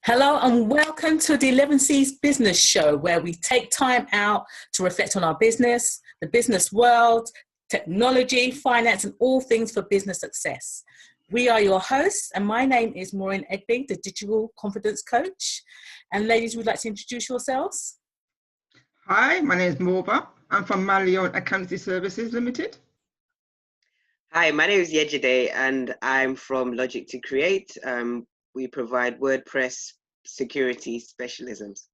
Hello and welcome to the Elevenses business show, where we take time out to reflect on our business, the business world, technology, finance, and all things for business success. We are your hosts, and my name is Maureen Egby, the Digital Confidence Coach. And ladies, would you like to introduce yourselves? Hi, my name is Morba. I'm from Malion Accountancy Services Limited. Hi, my name is Yejide, and I'm from Logic to Create. We provide WordPress security specialisms.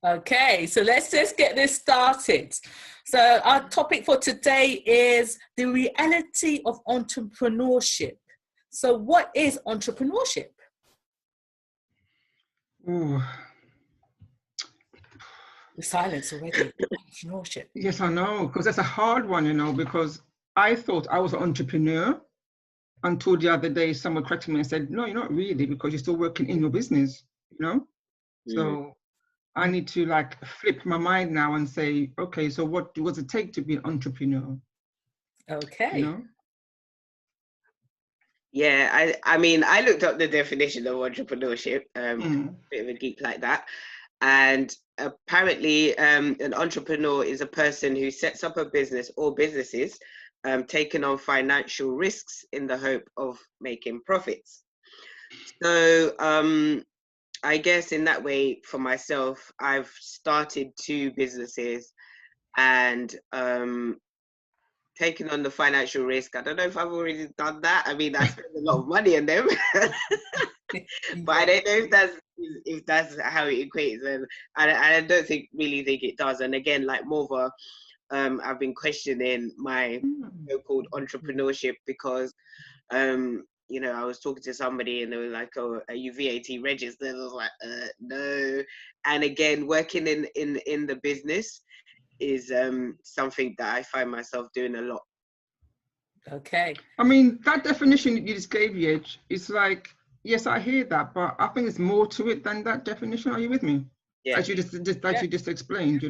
Okay, so let's just get this started. So our topic for today is the reality of entrepreneurship. So what is entrepreneurship? Ooh. The silence already. Entrepreneurship. Yes, I know, because that's a hard one, because I thought I was an entrepreneur until the other day someone corrected me and said, no, you're not really, because you're still working in your business, So I need to flip my mind now and say, okay, so what does it take to be an entrepreneur? Okay. Yeah, I mean, I looked up the definition of entrepreneurship, bit of a geek like that. And apparently an entrepreneur is a person who sets up a business or businesses, taking on financial risks in the hope of making profits. So I guess in that way, for myself, I've started 2 businesses and taking on the financial risk. I don't know if I've already done that. I mean, I spent a lot of money on them, but I don't know if that's how it equates. And I don't really think it does. And again, like Morva, I've been questioning my so-called entrepreneurship because, I was talking to somebody and they were like, "Oh, are you VAT registered?" I was like, "No." And again, working in the business is something that I find myself doing a lot. Okay. I mean, that definition that you just gave, Yej, it's like, yes, I hear that, but I think it's more to it than that definition. Are you with me? Yeah. As you just explained,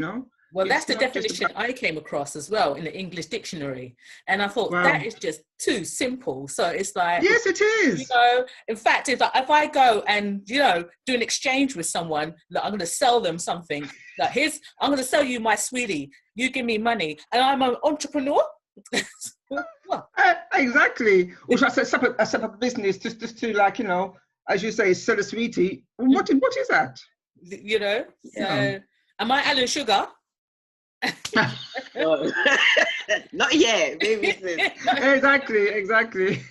Well, It's that's the not just definition I came across as well in the English dictionary. And I thought, Wow. that is just too simple. So it's like, yes, it is. In fact, if I go and, do an exchange with someone, I'm going to sell them something. I'm going to sell you my sweetie. You give me money. And I'm an entrepreneur. Exactly. Or should I set up a business just to as you say, sell a sweetie. What is that? Am I Alan Sugar? Not yet, maybe. Exactly.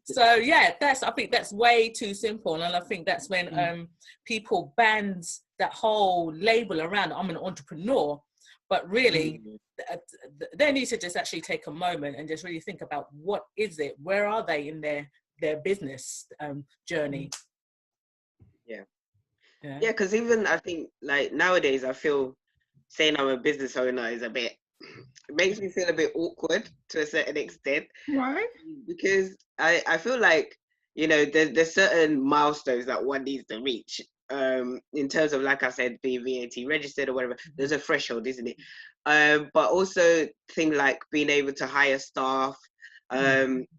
So I think that's way too simple, and I think that's when people band that whole label around. I'm an entrepreneur, but really they need to just actually take a moment and just really think about what is it, where are they in their business journey. Yeah, because even I think nowadays I feel saying I'm a business owner is it makes me feel a bit awkward to a certain extent. Why? Because I feel like, there's certain milestones that one needs to reach in terms of, like I said, being VAT registered or whatever. There's a threshold, isn't it? But also things like being able to hire staff,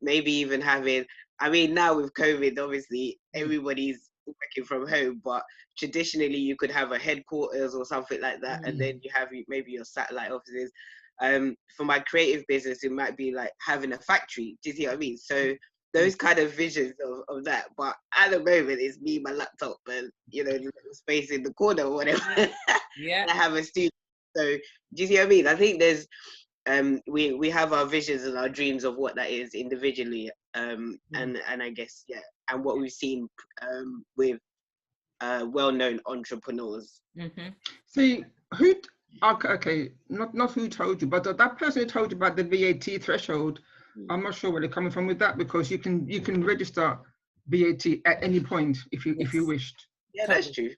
maybe even having, I mean, now with COVID, obviously everybody's working from home, but traditionally you could have a headquarters or something like that, and then you have maybe your satellite offices. For my creative business, it might be like having a factory. Do you see what I mean? So those kind of visions of that. But at the moment, it's me, my laptop, and the little space in the corner or whatever. Yeah. I have a studio. So do you see what I mean? I think there's we have our visions and our dreams of what that is individually, and I guess and what we've seen with well-known entrepreneurs. See, okay, not who told you, but that person who told you about the VAT threshold, I'm not sure where they're coming from with that, because you can register VAT at any point if you wished. Yeah, that's true.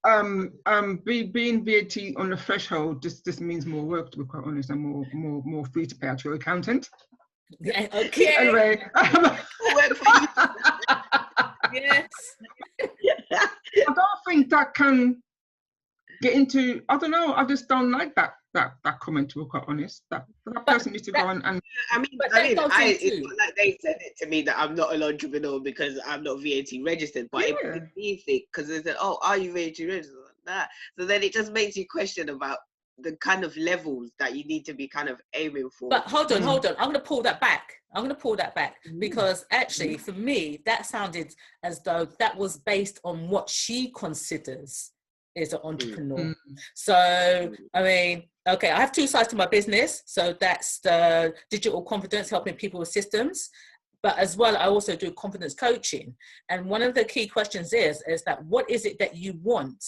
Being VAT on the threshold just means more work, to be quite honest, and more fee to pay out to your accountant. Yeah, okay. Anyway. Yes. I don't think that can get into, I don't know, I just don't like that that comment, to be quite honest. That person needs to go and it's not like they said it to me that I'm not an entrepreneur because I'm not VAT registered, but it made me think, because they said, "Oh, are you VAT registered?" Nah. So then it just makes you question about the kind of levels that you need to be kind of aiming for. But hold on. I'm going to pull that back. Because actually, for me, that sounded as though that was based on what she considers is an entrepreneur. So, I mean, okay, I have two sides to my business. So that's the digital confidence, helping people with systems. But as well, I also do confidence coaching. And one of the key questions is that what is it that you want?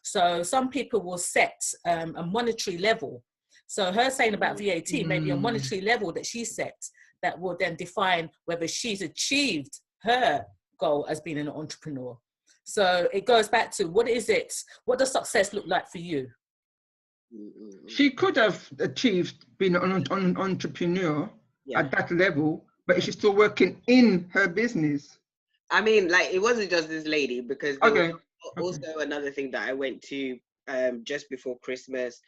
So some people will set a monetary level. So her saying about VAT, maybe a monetary level that she sets that will then define whether she's achieved her goal as being an entrepreneur. So it goes back to what does success look like for you? She could have achieved being an entrepreneur at that level, but she's still working in her business. I mean, like, it wasn't just this lady, because there was also another thing that I went to just before Christmas,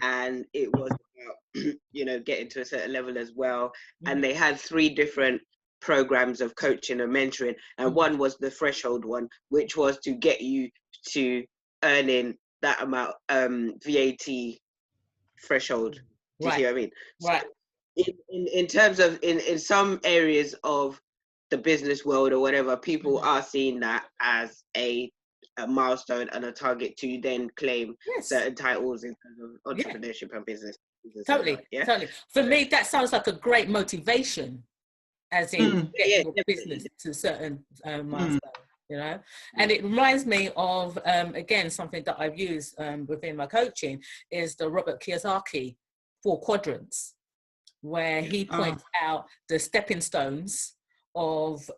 and it was about, getting to a certain level as well. And they had 3 different programs of coaching and mentoring, and one was the threshold one, which was to get you to earning that amount VAT threshold. Do you see what I mean? Right. So in terms of in some areas of the business world or whatever, people are seeing that as a milestone and a target to then claim certain titles in terms of entrepreneurship and business. Totally. For me, that sounds like a great motivation, as in getting your business to certain milestones, And it reminds me of, again, something that I've used within my coaching is the Robert Kiyosaki 4 quadrants, where he points out the stepping stones of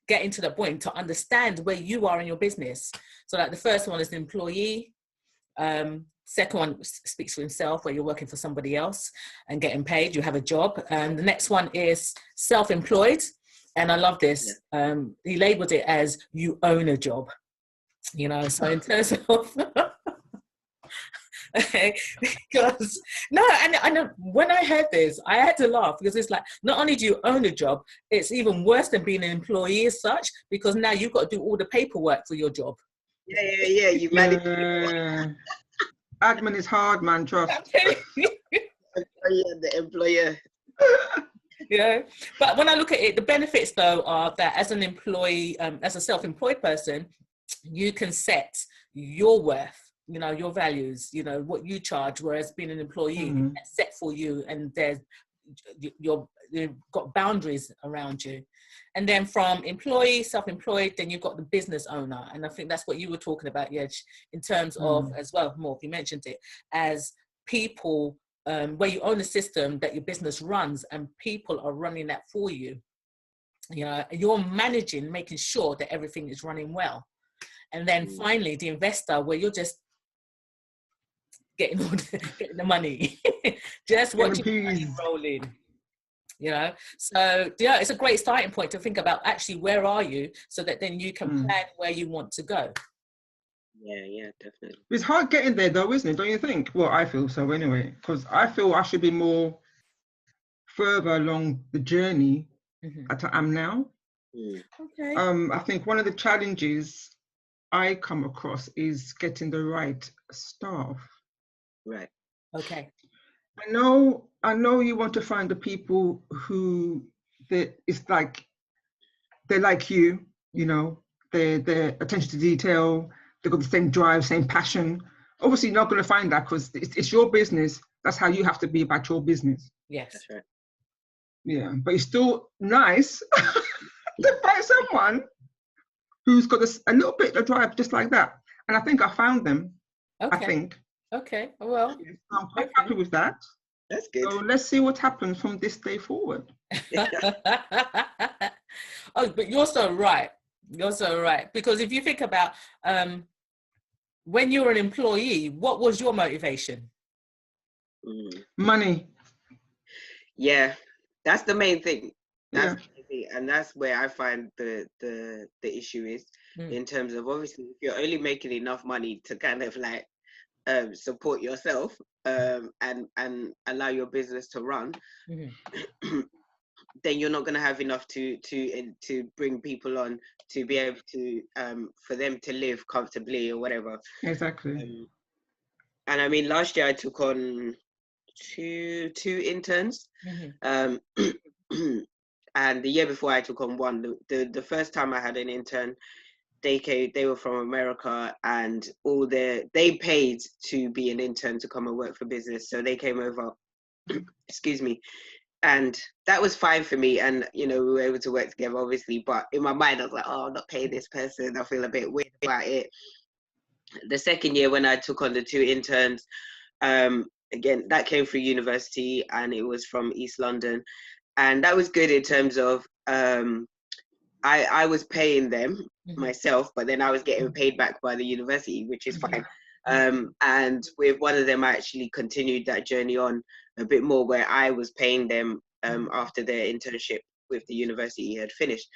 getting to the point to understand where you are in your business. So like the first one is the employee, second one speaks for himself, where you're working for somebody else and getting paid, you have a job. And the next one is self-employed, and I love this. He labeled it as you own a job, so in terms of because and when I heard this, I had to laugh, because it's like, not only do you own a job, it's even worse than being an employee as such, because now you've got to do all the paperwork for your job. You manage. Admin is hard, man, trust. The employer. But when I look at it, the benefits though are that as an employee, as a self-employed person, you can set your worth, your values, what you charge, whereas being an employee, it's set for you, and you've got boundaries around you. And then from employee, self-employed, then you've got the business owner. And I think that's what you were talking about, Yej, in terms of, as well, Morph, you mentioned it, as people, where you own a system that your business runs and people are running that for you. You're managing, making sure that everything is running well. And then finally, the investor, where you're just getting the money, just watching the money roll in. So it's a great starting point to think about actually where are you, so that then you can plan where you want to go. Yeah, definitely. It's hard getting there though, isn't it? Don't you think? Well, I feel so anyway, because I feel I should be more further along the journey that I am now. Okay. I think one of the challenges I come across is getting the right staff. Right. Okay. I know you want to find the people who it's like they're like you, they're attention to detail, they've got the same drive, same passion. Obviously, you're not going to find that, because it's your business. That's how you have to be about your business. Yes. That's right. Yeah, but it's still nice to find someone who's got a little bit of drive just like that. And I think I found them. Okay. I think. Okay. Well, I'm quite happy with that. That's good. So let's see what happens from this day forward. Oh, but you're so right. Because if you think about when you were an employee, what was your motivation? Money. Yeah, that's the main thing. That's the main thing. And that's where I find the issue is, in terms of, obviously, if you're only making enough money to kind of like support yourself and allow your business to run, then you're not going to have enough to bring people on to be able to for them to live comfortably or whatever. Exactly. And I mean, last year I took on two interns, and the year before I took on one. The first time I had an intern, they were from America, and they paid to be an intern to come and work for business, so they came over. Excuse me. And that was fine for me, and we were able to work together, obviously. But in my mind, I was like, "Oh, I'm not paying this person. I feel a bit weird about it." The second year, when I took on the two interns, again, that came through university, and it was from East London, and that was good in terms of I was paying them myself, but then I was getting paid back by the university, which is fine. And with one of them, I actually continued that journey on a bit more, where I was paying them after their internship with the university had finished.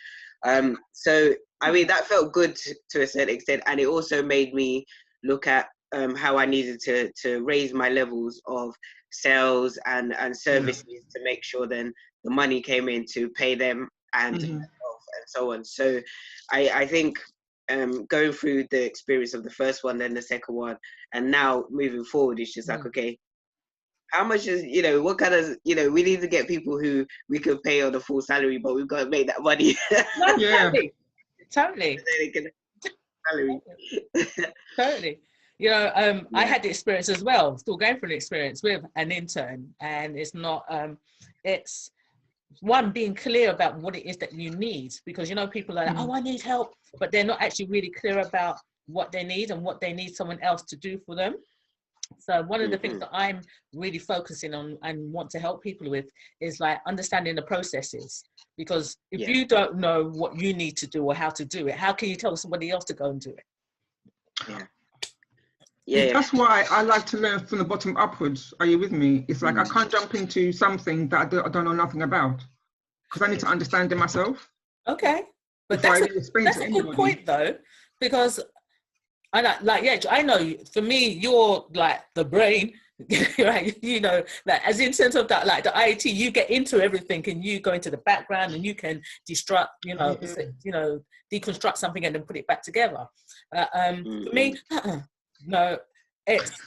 So, I mean, that felt good to a certain extent, and it also made me look at how I needed to raise my levels of sales and services to make sure then the money came in to pay them and so on. So I think going through the experience of the first one, then the second one, and now moving forward, it's just like, okay, how much is, what kind of, we need to get people who we could pay on a full salary, but we've got to make that money. Totally. Salary. Totally. I had the experience as well, still going through an experience with an intern, and it's not, it's one, being clear about what it is that you need, because people are like, oh, I need help, but they're not actually really clear about what they need and what they need someone else to do for them. So one of the things that I'm really focusing on and want to help people with is like understanding the processes, because if you don't know what you need to do or how to do it, how can you tell somebody else to go and do it? That's why I like to learn from the bottom upwards. Are you with me? It's like I can't jump into something that I don't know nothing about, because I need to understand it myself. Okay, but that's a good point though, because I know for me, you're like the brain, right? Like as in sense of that, like the IT, you get into everything and you go into the background and you can deconstruct something and then put it back together. For me, no, it's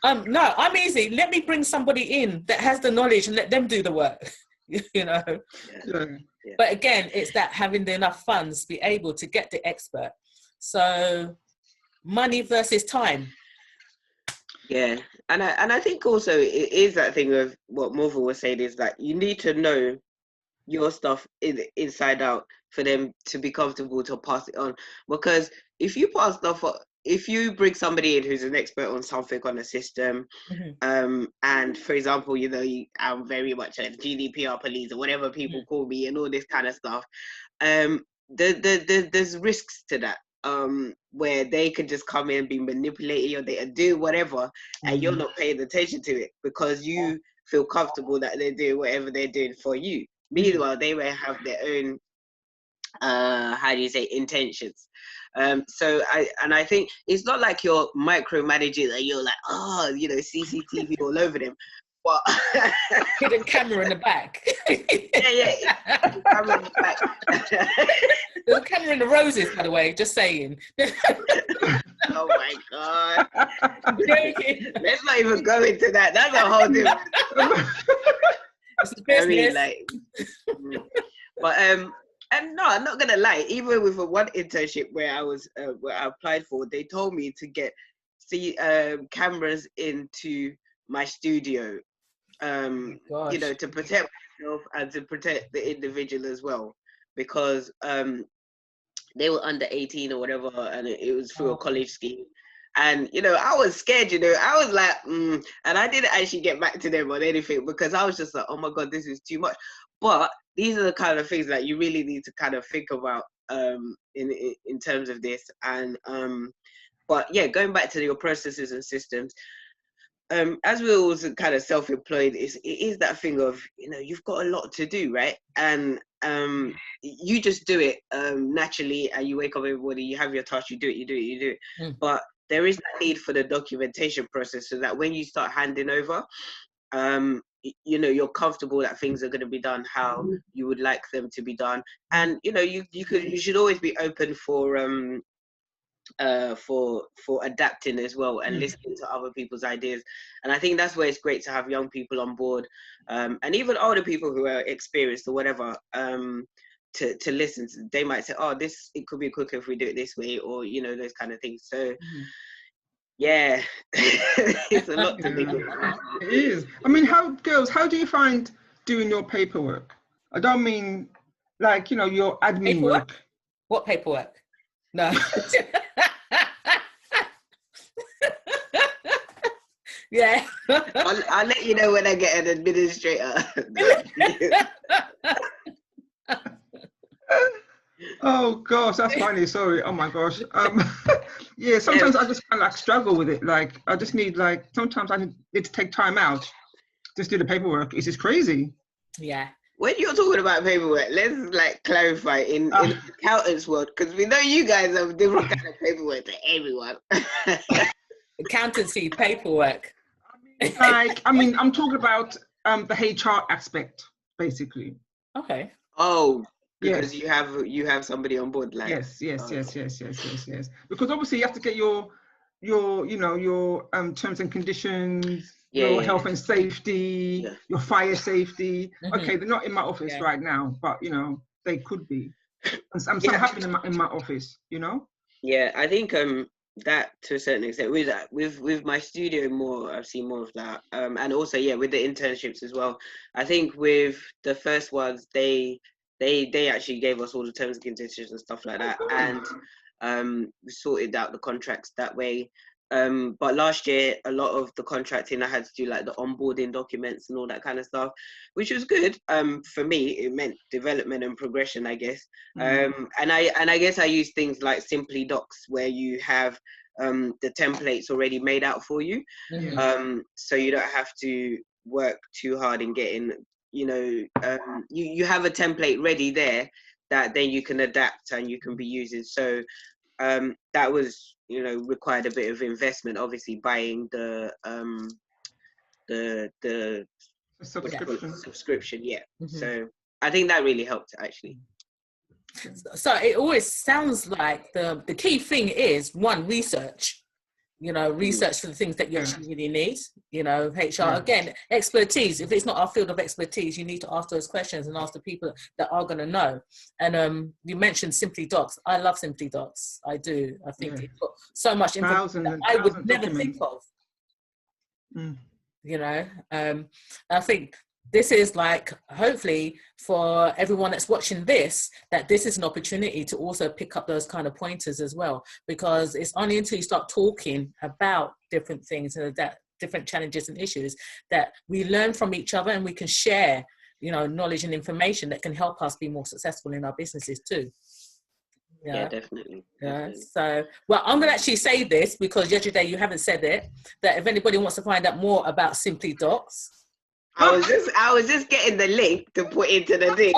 no, I'm easy. Let me bring somebody in that has the knowledge and let them do the work. But again, it's that having enough funds to be able to get the expert. So money versus time. And I think also it is that thing of what Morval was saying, is that you need to know your stuff inside out for them to be comfortable to pass it on. Because if you pass stuff on, if you bring somebody in who's an expert on something, on a system, and for example, I'm very much a GDPR police or whatever people call me and all this kind of stuff, there's risks to that, where they could just come in and be manipulated, or they do whatever, and you're not paying attention to it because you feel comfortable that they're doing whatever they're doing for you. Meanwhile, they may have their own intentions. So I think it's not like you're micromanaging that you're like, CCTV all over them, but hidden camera in the back. Camera in the back. There's a camera in the roses, by the way, just saying. Oh my God. Let's not even go into that. That's a whole different. But and no, I'm not gonna lie. Even with one internship where I applied for, they told me to get cameras into my studio, to protect myself and to protect the individual as well, because they were under 18 or whatever, and it was through a college scheme. And I was scared. I was like, and I didn't actually get back to them on anything, because I was just like, oh my God, this is too much. But these are the kind of things that you really need to kind of think about in terms of this. And but yeah, going back to your processes and systems, as we're also kind of self-employed, it is that thing of, you've got a lot to do, right? And you just do it naturally, and you wake up every morning, you have your task, you do it. But there is that need for the documentation process, so that when you start handing over, you know, you're comfortable that things are going to be done how you would like them to be done. And you know, you should always be open for adapting as well, and listening to other people's ideas. And I think that's where it's great to have young people on board, and even older people who are experienced or whatever, to listen to. They might say, oh, it could be quicker if we do it this way, or you know, those kind of things. So yeah, it's a lot to do. It is. I mean, how do you find doing your paperwork? I don't mean like, you know, your admin work. What paperwork? No. Yeah. I'll let you know when I get an administrator. Oh gosh, that's funny. Sorry. Oh my gosh. Yeah. Sometimes I just kind of like struggle with it. Like I just need sometimes I need to take time out, just do the paperwork. It's just crazy. Yeah. When you're talking about paperwork, let's like clarify in the accountants world, because we know you guys have different kind of paperwork to everyone. Accountancy paperwork. I'm talking about the HR aspect, basically. Okay. Oh. Because you have somebody on board, like yes. Because obviously you have to get your you know, your terms and conditions, your health and safety, your fire safety. Okay, they're not in my office right now, but you know, they could be. And some happen in my office, you know. Yeah, I think that to a certain extent with my studio more, I've seen more of that, and also with the internships as well. I think with the first ones, they actually gave us all the terms and conditions and stuff like that, and we sorted out the contracts that way. But last year, a lot of the contracting I had to do like the onboarding documents and all that kind of stuff, which was good. For me, it meant development and progression, I guess. And I guess I use things like Simply Docs, where you have the templates already made out for you, so you don't have to work too hard in getting. You know, you have a template ready there that then you can adapt and you can be using. So that was, you know, required a bit of investment, obviously buying the subscription. So I think that really helped, actually. So it always sounds like the key thing is research. You know, research for the things that you actually really need. You know, HR, again, expertise. If it's not our field of expertise, you need to ask those questions and ask the people that are going to know. And you mentioned Simply Docs. I love Simply Docs. I do. I think it's got so much information that I would never think of. You know, I think this is like, hopefully for everyone that's watching this, that this is an opportunity to also pick up those kind of pointers as well, because it's only until you start talking about different things and that different challenges and issues that we learn from each other, and we can share, you know, knowledge and information that can help us be more successful in our businesses too. Yeah, definitely. So, well, I'm going to actually say this because yesterday you haven't said it, that if anybody wants to find out more about Simply Docs, I was just getting the link to put into the thing.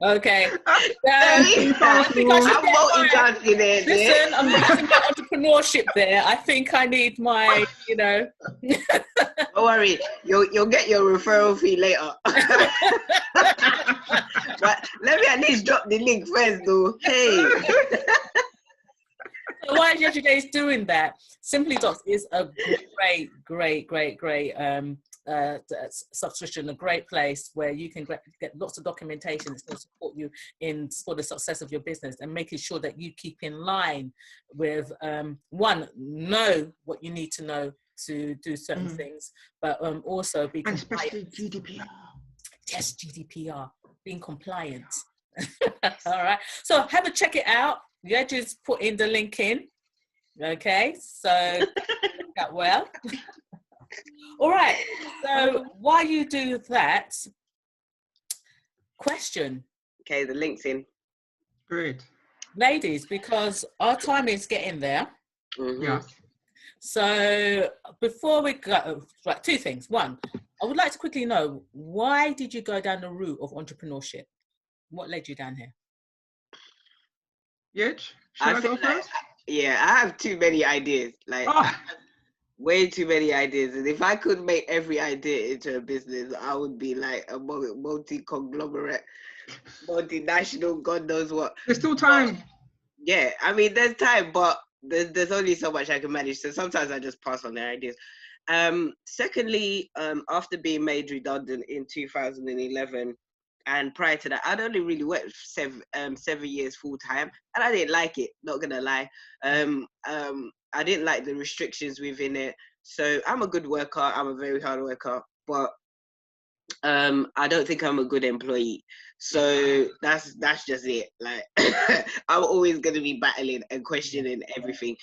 Okay. I'm multitasking there. Listen, I'm using my entrepreneurship there. I think I need my, you know. Don't worry, you'll get your referral fee later. But let me at least drop the link first, though. Hey. So while yesterday's doing that, Simply Docs is a great subscription, a great place where you can get lots of documentation that's going to support you for the success of your business, and making sure that you keep in line with know what you need to know to do certain things, but also be compliant. And especially GDPR. Yes, GDPR, being compliant. All right, so have a check it out. Yeah, just put in the link in. Okay, so that well. All right, so while you do that, question. Okay, the link's in. Great. Ladies, because our time is getting there. Yeah. So before we go, right, two things. One, I would like to quickly know, why did you go down the route of entrepreneurship? What led you down here? Should I go first? Yeah, I have too many ideas. Like, I Oh, have way too many ideas. And if I could make every idea into a business, I would be like a multi-conglomerate, multinational, God knows what. there's still But time. yeah, I mean, there's time, but there's only so much I can manage. So sometimes I just pass on their ideas. Secondly, after being made redundant in 2011, and prior to that, I'd only really worked 7 years full time, and I didn't like it. Not gonna lie, I didn't like the restrictions within it. So I'm a good worker. I'm a very hard worker, but I don't think I'm a good employee. So that's just it. Like I'm always gonna be battling and questioning everything,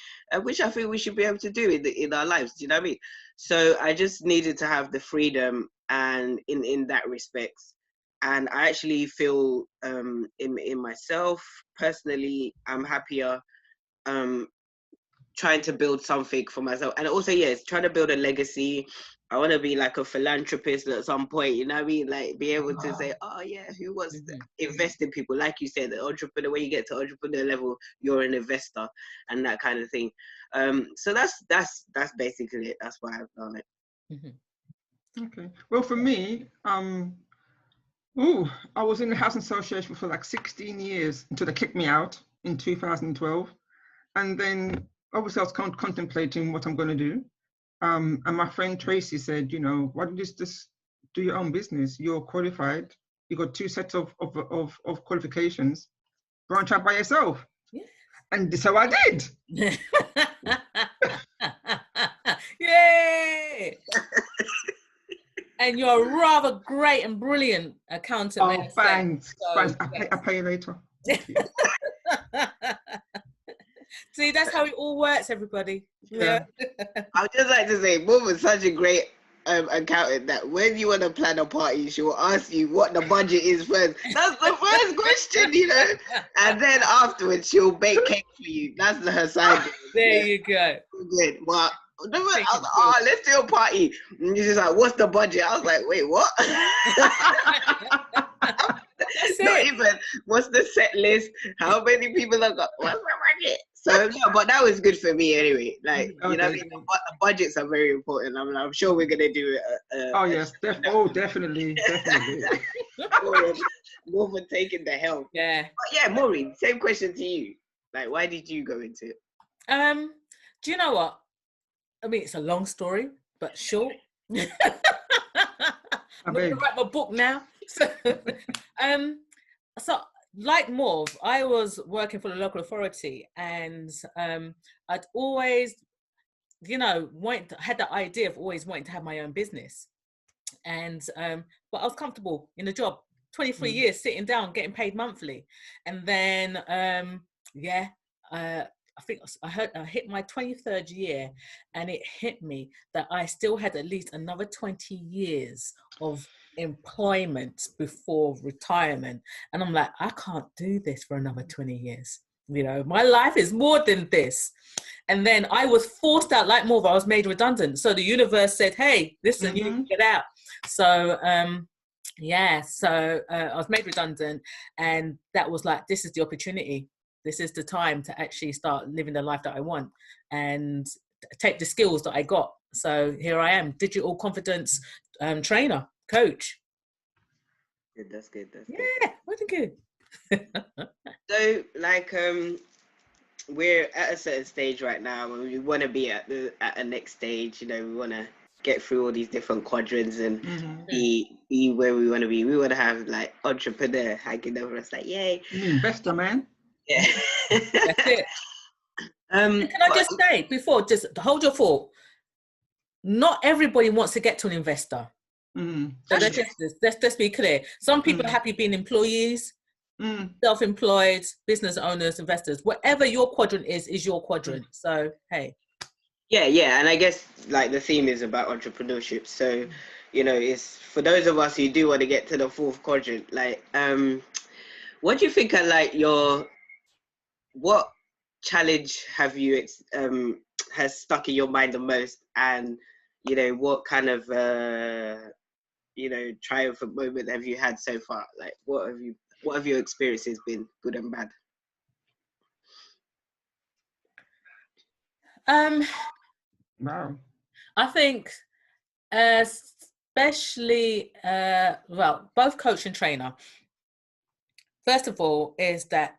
which I think we should be able to do in our lives. Do you know what I mean? So I just needed to have the freedom, and in that respect, and I actually feel in myself personally, I'm happier trying to build something for myself, and also yes, trying to build a legacy. I want to be like a philanthropist at some point, you know what I mean? Like be able to say, oh yeah, who wants to invest in people? Like you said, the entrepreneur, when you get to entrepreneur level, you're an investor and that kind of thing. So that's basically it. That's why I've done it. Okay. Well, for me, I was in the housing association for like 16 years until they kicked me out in 2012. And then obviously I was contemplating what I'm going to do. And my friend Tracy said, why don't you just do your own business? You're qualified. You got 2 sets of qualifications. Branch out by yourself. Yeah. And so I did. Yay! And you're a rather great and brilliant accountant. Oh, thanks. So, Thanks. I'll pay you later. See, that's how it all works, everybody. Yeah. I would just like to say, Mum was such a great accountant that when you want to plan a party, she will ask you what the budget is first. That's the first question, and then afterwards she'll bake cake for you. That's her side. There you go. Good. Well, I was like, oh, let's do a party. And she's like, what's the budget? I was like, wait, what? That's Not it. even, what's the set list? How many people have got? What's the budget? So, no, but that was good for me anyway. Like, you know what I mean? Budgets are very important. I mean, I'm sure we're going to do it. Oh, yes. Definitely. More for taking the help. Yeah. But yeah, Maureen, same question to you. Like, why did you go into it? Do you know what? I mean, it's a long story, but short. I'm going to write my book now. So like Morv, I was working for the local authority, and I'd always, had the idea of always wanting to have my own business, and but I was comfortable in the job. 23 years sitting down, getting paid monthly, and then I think I hit my 23rd year, and it hit me that I still had at least another 20 years of employment before retirement. And I'm like, I can't do this for another 20 years. My life is more than this. And then I was forced out, like Morva, I was made redundant. So the universe said, hey, listen, you need to get out. So, I was made redundant, and that was like, this is the opportunity. This is the time to actually start living the life that I want and take the skills that I got. So here I am, digital confidence trainer, coach. Good, that's good. Yeah, really good. So, like, we're at a certain stage right now, and we want to be at a next stage. We want to get through all these different quadrants and be where we want to be. We want to have like entrepreneur hanging over us, like, yay, investor, man. Yeah. That's it. Can I just say before, just hold your thought. Not everybody wants to get to an investor. So let's be clear. Some people are happy being employees, self-employed, business owners, investors. Whatever your quadrant is your quadrant. So hey. Yeah, and I guess like the theme is about entrepreneurship. So, it's for those of us who do want to get to the fourth quadrant. Like, what do you think are like what challenge have you has stuck in your mind the most, and what kind of triumphant moment have you had so far? Like, what have your experiences been, good and bad? Wow. I think, especially, well, both coach and trainer. First of all, is that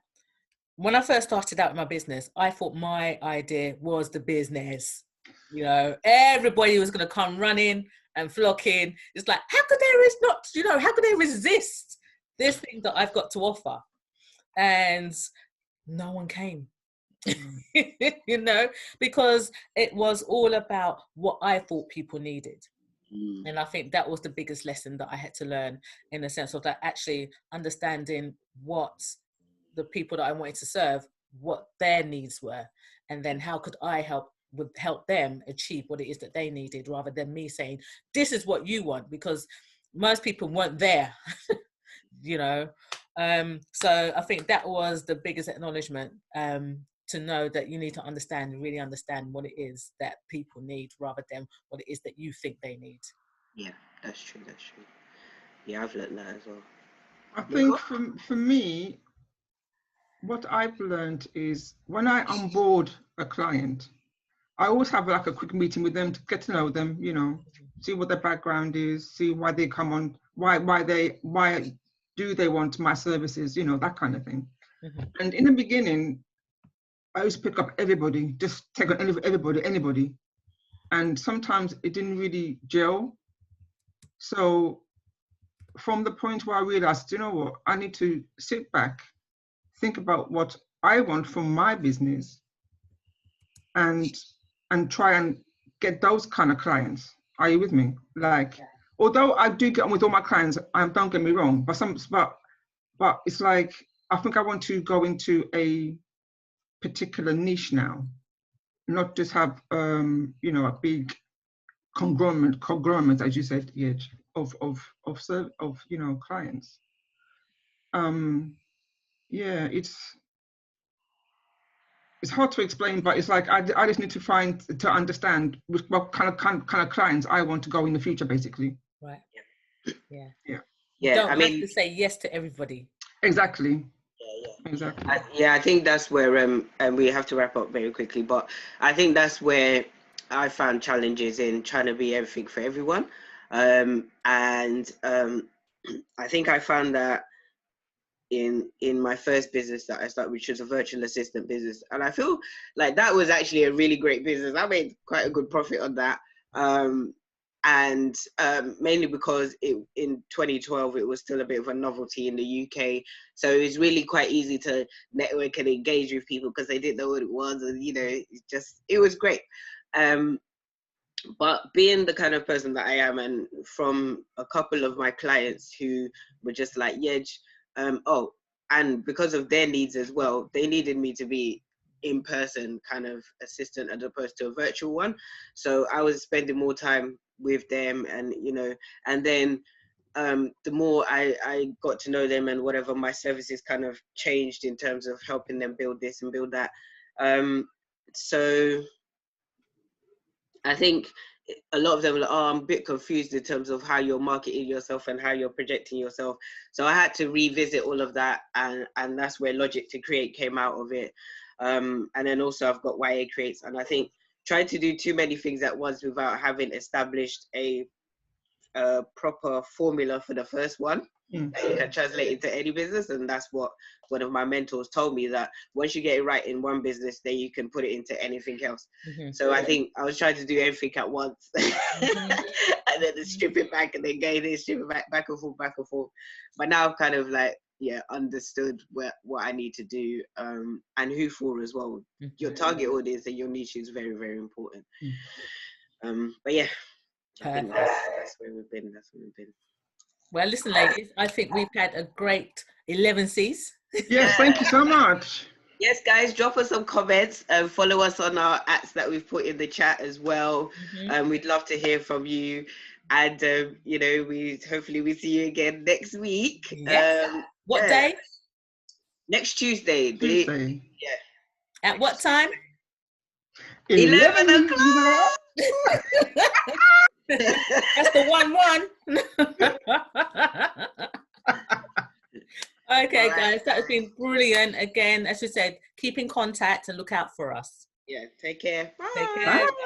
when I first started out in my business, I thought my idea was the business. You know, everybody was going to come running and flocking. It's like, how could how could they resist this thing that I've got to offer? And no one came. You know, because it was all about what I thought people needed. And I think that was the biggest lesson that I had to learn, in the sense of that actually understanding what the people that I wanted to serve, what their needs were, and then how could I help them achieve what it is that they needed, rather than me saying, this is what you want, because most people weren't there. You know, so I think that was the biggest acknowledgement, to know that you need to really understand what it is that people need, rather than what it is that you think they need. Yeah, that's true. Yeah, I've learned that as well. I think for me, what I've learned is when I onboard a client, I always have like a quick meeting with them to get to know them, you know, see what their background is, see why they come on, why do they want my services, you know, that kind of thing. And in the beginning, I used to pick up everybody, just take on anybody. And sometimes it didn't really gel. So from the point where I realized, you know what, I need to sit back, think about what I want from my business, and try and get those kind of clients. Are you with me? Like, although I do get on with all my clients, don't get me wrong, but it's like, I think I want to go into a particular niche now, not just have you know, a big conglomerate, as you said, of you know, clients. Yeah, it's hard to explain, but it's like I just need to understand what kind of clients I want to go in the future, basically. Right. Yeah. Yeah. You don't have to say yes to everybody. Exactly. Yeah. Exactly. I think that's where and we have to wrap up very quickly, but I think that's where I found challenges in trying to be everything for everyone. And I think I found that in my first business that I started, which was a virtual assistant business, and I feel like that was actually a really great business. I made quite a good profit on that, and mainly because in 2012 it was still a bit of a novelty in the UK, so it was really quite easy to network and engage with people because they didn't know what it was, and you know, it was great. But being the kind of person that I am, and from a couple of my clients who were just like, yeah, and because of their needs as well, they needed me to be in person kind of assistant as opposed to a virtual one. So I was spending more time with them, and you know, and then the more I got to know them and whatever, my services kind of changed in terms of helping them build this and build that. So I think a lot of them are like, oh, I'm a bit confused in terms of how you're marketing yourself and how you're projecting yourself. So I had to revisit all of that, and that's where Logic to Create came out of it. And then also I've got YA Creates, and I think trying to do too many things at once without having established a proper formula for the first one that you can translate into any business. And that's what one of my mentors told me, that once you get it right in one business, then you can put it into anything else. So I think I was trying to do everything at once and then strip it back and then gain it, strip it back and forth. But now I've kind of like, understood what I need to do, and who for as well. Your target audience and your niche is very, very important. But yeah, I think that's where we've been. Well, listen, ladies, I think we've had a great 11Cs. Yes, thank you so much. Yes, guys, drop us some comments and follow us on our @ that we've put in the chat as well. We'd love to hear from you. And, you know, hopefully we see you again next week. Yes. What day? Next Tuesday. Tuesday. At what time? 11 o'clock. That's the 1-1. Okay, guys, that has been brilliant. Again, as we said, keep in contact and look out for us. Yeah, take care. Take Bye. care. Bye.